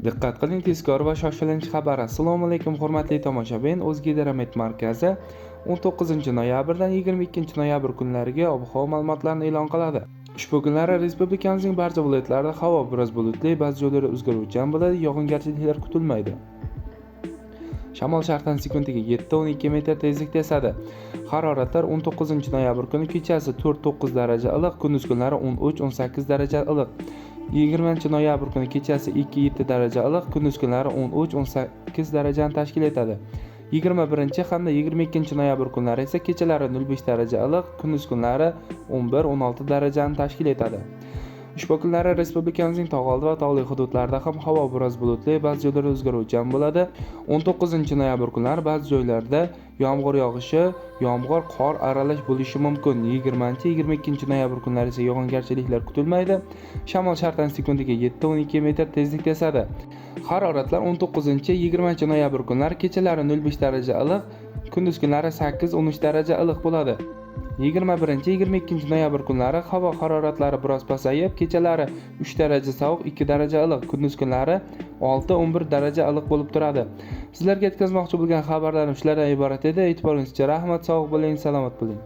Diqqat qiling, tezkor va shoshilinch xabar. Assalomu alaykum hurmatli tomoshabin. O'zgidromet markazi 19-noyabrdan 22-noyabr kunlariga ob-havo ma'lumotlarini e'lon qiladi. Ushbu kunlari respublikamizning barcha viloyatlarida havo biroz bulutli, ba'zi joylarda o'zgaruvchan bo'ladi, yog'ingarchiliklar kutilmaydi. Shamol sharqdan sekundiga 7-12 metr tezlikda esadi. Haroratlar 19-noyabr kuni kechasi 4-9 daraja iliq, kunduz kunlari 13-18 daraja iliq. 20-noyabr kuni kechasi 2-7 daraja iliq, kunduz kunlari 13-18 darajani tashkil etadi. 21 hamda 22-noyabr kunlari esa kechalari 0.5 daraja iliq, kunduz kunlari 11-16 darajani tashkil etadi. Ushbu kunlari respublikamizning tog' oldi va tog'li hududlarida ham havo biroz bulutli, ba'zi joylarda o'zgaruvchan bo'ladi. 19-noyabr kunlari ba'zi joylarda yomg'ir yog'ishi, yomg'ir, qor aralash bo'lishi mumkin. 20-22 noyabr kunlari esa yog'ingarchiliklar kutilmaydi. Shamol sharqdan sekundiga 7-12 metr tezlikda esadi. Haroratlar 19-20 noyabr kunlari kechalari 0.5 daraja iliq, kunduz kunlari 8-13 daraja iliq bo'ladi. 21-22 noyabr kunlari havo haroratlari biroz pasayib, kechalari 3 daraja sovuq, 2 daraja iliq, kunduz kunlari 6-11 daraja iliq bo'lib turadi. Sizlarga yetkazmoqchi bo'lgan xabarlarim shulardan iborat edi. E'tiboringizga rahmat, sog' bo'ling, salomat bo'ling.